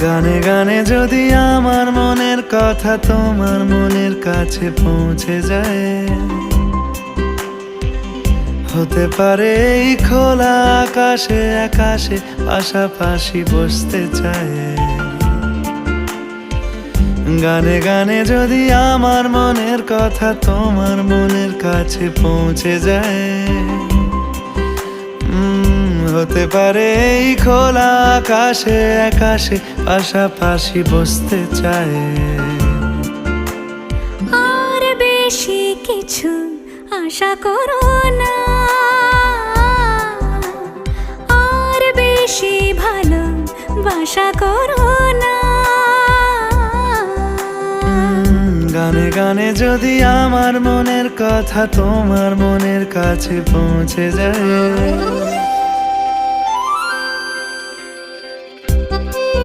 গানে গানে যদি আমার মনের কথা তোমার মনের কাছে পৌঁছে যায়, হতে পারে এই খোলা আকাশে আকাশে পাশাপাশি বসতে চায়। গানে গানে যদি আমার মনের কথা তোমার মনের কাছে পৌঁছে যায়, হতে পারে এই খোলা আকাশে আকাশে পাশাপাশি বসতে চায়। আর বেশি কিছু আশা করো না, আর বেশি ভালোবাসা করো না। গানে গানে যদি আমার মনের কথা তোমার মনের কাছে পৌঁছে যায়,